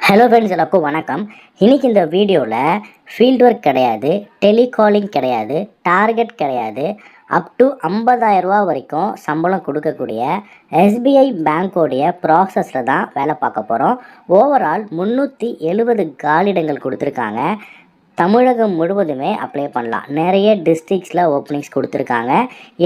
Hello friends, எல்லாருக்கும் வணக்கம். இன்றைக்கி இந்த வீடியோவில் ஃபீல்டு ஒர்க் கிடையாது, டெலிகாலிங் கிடையாது, டார்கெட் கிடையாது, அப் டு 50,000 ரூபா வரைக்கும் சம்பளம் கொடுக்கக்கூடிய எஸ்பிஐ பேங்க்கோடைய ப்ராசஸில் தான் வேலை பார்க்க போகிறோம். ஓவரால் 370 காலிடங்கள் கொடுத்துருக்காங்க. தமிழகம் முழுவதுமே அப்ளை பண்ணலாம். நிறைய டிஸ்ட்ரிக்ஸில் ஓப்பனிங்ஸ் கொடுத்துருக்காங்க.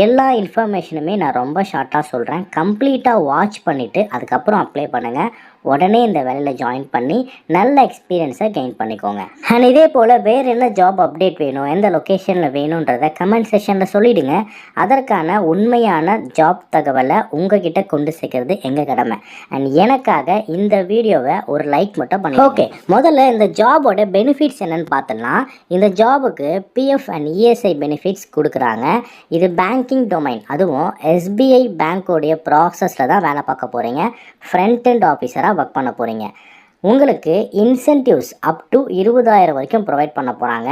எல்லா இன்ஃபர்மேஷனுமே நான் ரொம்ப ஷார்ட்டாக சொல்கிறேன். கம்ப்ளீட்டாக வாட்ச் பண்ணிவிட்டு அதுக்கப்புறம் அப்ளை பண்ணுங்கள். உடனே இந்த வேலையில் ஜாயின் பண்ணி நல்ல எக்ஸ்பீரியன்ஸை கெயின் பண்ணிக்கோங்க. அண்ட் இதே போல் வேறு என்ன ஜாப் அப்டேட் வேணும், எந்த லொக்கேஷனில் வேணுன்றதை கமெண்ட் செக்ஷனில் சொல்லிவிடுங்க. அதற்கான உண்மையான ஜாப் தகவலை உங்ககிட்ட கொண்டு சேர்க்கறது எங்கள் கடமை. அண்ட் எனக்காக இந்த வீடியோவை ஒரு லைக் மட்டும் பண்ணி ஓகே. முதல்ல இந்த ஜாபோட பெனிஃபிட்ஸ் என்னென்னு பார்த்தோம்னா, இந்த ஜாபுக்கு பிஎஃப் அண்ட் இஎஸ்ஐ பெனிஃபிட்ஸ் கொடுக்குறாங்க. இது பேங்கிங் டொமைன், அதுவும் எஸ்பிஐ பேங்க்கோடைய ப்ராசஸில் தான் வேலை பார்க்க போகிறீங்க. ஃப்ரண்ட் அண்ட் ஆஃபீஸராக ஒர்க் பண்ண போகிறீங்க. உங்களுக்கு இன்சென்டிவ்ஸ் அப் டு 20,000 வரைக்கும் ப்ரொவைட் பண்ண போகிறாங்க.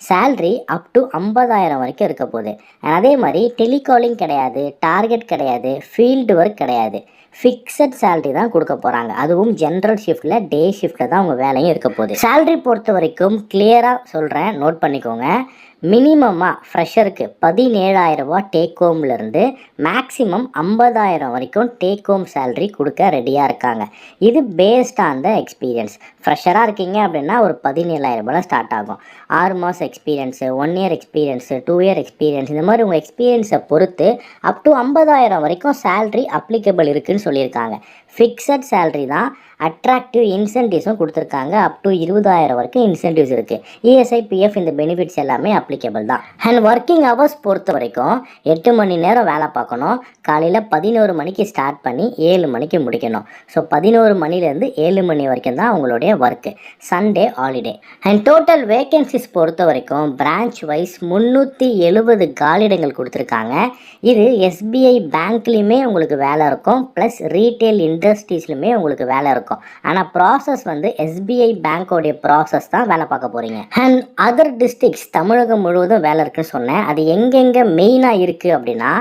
சேல்ரி அப் டு 50,000 வரைக்கும் இருக்க போகுது. அதே மாதிரி டெலிகாலிங் கிடையாது, டார்கெட் கிடையாது, ஃபீல்டு ஒர்க் கிடையாது. ஃபிக்ஸட் சேல்ரி தான் கொடுக்க போகிறாங்க. அதுவும் ஜென்ரல் ஷிஃப்ட்டில், டே ஷிஃப்ட்டில் தான் உங்கள் வேலையும் இருக்க போகுது. சேல்ரி பொறுத்த வரைக்கும் கிளியராக சொல்கிறேன், நோட் பண்ணிக்கோங்க. மினிமமாக ஃப்ரெஷருக்கு 17,000 ரூபா டேக் ஹோம்லேருந்து மேக்ஸிமம் 50,000 வரைக்கும் டேக் ஹோம் சேல்ரி கொடுக்க ரெடியாக இருக்காங்க. இது பேஸ்ட் ஆன் த எக்ஸ்பீரியன்ஸ். ஃப்ரெஷராக இருக்கீங்க அப்படின்னா ஒரு 17,000 ரூபாயில் ஸ்டார்ட் ஆகும். 6 மாதம் experience, 1 year experience, 2 year experience, இந்த மாதிரி உங்கள் எக்ஸ்பீரியன்ஸை பொறுத்து அப் டு 50,000 வரைக்கும் சேல்ரி அப்ளிகபிள் இருக்குதுன்னு சொல்லியிருக்காங்க. ஃபிக்ஸட் சேல்ரி தான். அட்ராக்டிவ் இன்சென்டிவ்ஸும் கொடுத்துருக்காங்க. அப் டு 20,000 வரைக்கும் இன்சென்டிவ்ஸ் இருக்குது. இஎஸ்ஐ, பிஎஃப் இந்த பெனிஃபிட்ஸ் எல்லாமே அப்ளிகபிள் தான். அண்ட் ஒர்க்கிங் ஹவர்ஸ் பொறுத்த வரைக்கும் 8 மணி நேரம் வேலை பார்க்கணும். காலையில் 11 மணிக்கு ஸ்டார்ட் பண்ணி 7 மணிக்கு முடிக்கணும். ஸோ 11 மணிலேருந்து 7 மணி வரைக்கும் தான் உங்களுடைய work. Sunday holiday. And total vacancies பொறுத்த வரைக்கும் பிரான்ச் வைஸ் 370 காலிடங்கள் கொடுத்துருக்காங்க. இது எஸ்பிஐ பேங்க்லேயுமே உங்களுக்கு வேலை இருக்கும், ப்ளஸ் ரீட்டைல் இண்டஸ்ட்ரீஸ்லையுமே உங்களுக்கு வேலை இருக்கும். ஆனால் ப்ராசஸ் வந்து எஸ்பிஐ பேங்கோடைய ப்ராசஸ் தான் வேலை பார்க்க போகிறீங்க. அண்ட் அதர் டிஸ்ட்ரிக்ஸ் தமிழகம் முழுவதும் வேலை இருக்குன்னு சொன்னேன். அது எங்கெங்கே மெயினாக இருக்குது அப்படின்னா,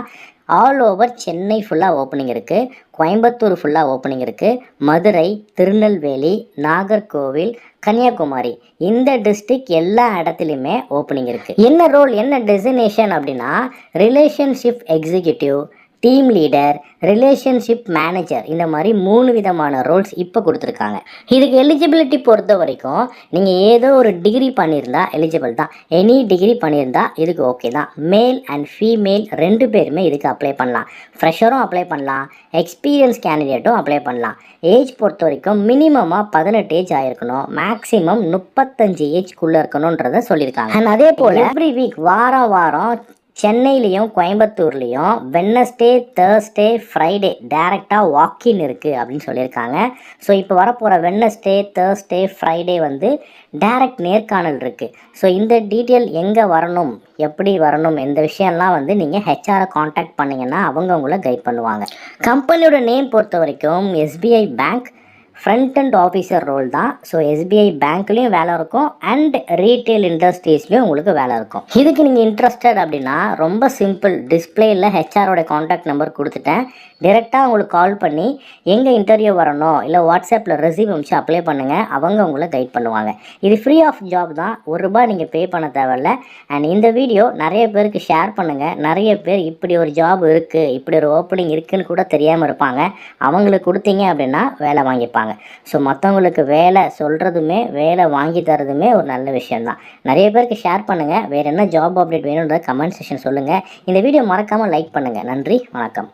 ஆல் ஓவர் சென்னை ஃபுல்லாக ஓப்பனிங் இருக்குது, கோயம்புத்தூர் ஃபுல்லாக ஓப்பனிங் இருக்குது, மதுரை, திருநெல்வேலி, நாகர்கோவில், கன்னியாகுமரி, இந்த டிஸ்ட்ரிக்ட் எல்லா இடத்துலையுமே ஓப்பனிங் இருக்குது. என்ன ரோல், என்ன டெசினேஷன் அப்படின்னா, relationship executive, team leader, relationship manager, இந்த மாதிரி 3 விதமான ரோல்ஸ் இப்போ கொடுத்துருக்காங்க. இதுக்கு எலிஜிபிலிட்டி பொறுத்த வரைக்கும் நீங்கள் ஏதோ ஒரு டிகிரி பண்ணியிருந்தா எலிஜிபிள் தான். எனி டிகிரி பண்ணியிருந்தா இதுக்கு ஓகே தான். மேல் அண்ட் ஃபீமேல் 2 பேருமே இதுக்கு அப்ளை பண்ணலாம். ஃப்ரெஷரும் அப்ளை பண்ணலாம், எக்ஸ்பீரியன்ஸ் கேண்டிடேட்டும் அப்ளை பண்ணலாம். ஏஜ் பொறுத்த வரைக்கும் மினிமமாக 18 ஏஜ் ஆகிருக்கணும், மேக்ஸிமம் 35 ஏஜ்க்குள்ளே இருக்கணுன்றதை சொல்லியிருக்காங்க. அண்ட் அதே போல் எவ்ரி வீக் வாரம் சென்னையிலையும் கோயம்புத்தூர்லேயும் வெட்னஸ்டே, தேர்ஸ்டே, ஃப்ரைடே டேரெக்டாக வாக்கின் இருக்குது அப்படின்னு சொல்லியிருக்காங்க. ஸோ இப்போ வரப்போகிற வெட்னஸ்டே, தேர்ஸ்டே, ஃப்ரைடே வந்து டேரெக்ட் நேர்காணல் இருக்குது. ஸோ இந்த டீட்டெயில் எங்கே வரணும், எப்படி வரணும், இந்த விஷயம்லாம் வந்து நீங்கள் ஹெச்ஆரை காண்டாக்ட் பண்ணிங்கன்னா அவங்க உங்களை கைட் பண்ணுவாங்க. கம்பெனியோட நேம் பொறுத்த வரைக்கும் SBI bank, front and officer role தான். ஸோ எஸ்பிஐ பேங்க்லேயும் வேலை இருக்கும் அண்ட் ரீட்டைல் இண்டஸ்ட்ரீஸ்லேயும் உங்களுக்கு வேலை இருக்கும். இதுக்கு நீங்கள் இன்ட்ரெஸ்டட் அப்படின்னா ரொம்ப சிம்பிள், டிஸ்பிளேயில் ஹெச்ஆரோட காண்டாக்ட் நம்பர் கொடுத்துட்டேன். டைரெக்டாக உங்களுக்கு கால் பண்ணி எங்கே இன்டர்வியூ வரணும், இல்லை வாட்ஸ்அப்பில் ரெசியூம் அனுப்பிச்சு அப்ளை பண்ணுங்கள், அவங்க உங்களை கைட் பண்ணுவாங்க. இது ஃப்ரீ ஆஃப் ஜாப் தான், ₹1 நீங்கள் பே பண்ண தேவையில்ல. அண்ட் இந்த வீடியோ நிறைய பேருக்கு ஷேர் பண்ணுங்கள். நிறைய பேர் இப்படி ஒரு ஜாப் இருக்குது, இப்படி ஒரு ஓப்பனிங் இருக்குதுன்னு கூட தெரியாமல் இருப்பாங்க. அவங்களுக்கு கொடுத்தீங்க அப்படின்னா வேலை வாங்கிப்பாங்க. ஸோ மற்றவங்களுக்கு வேலை சொல்கிறதுமே வேலை வாங்கி தரதுமே ஒரு நல்ல விஷயம்தான். நிறைய பேருக்கு ஷேர் பண்ணுங்கள். வேறு என்ன ஜாப் அப்டேட் வேணுன்றத கமெண்ட் செக்ஷன் சொல்லுங்கள். இந்த வீடியோ மறக்காமல் லைக் பண்ணுங்கள். நன்றி, வணக்கம்.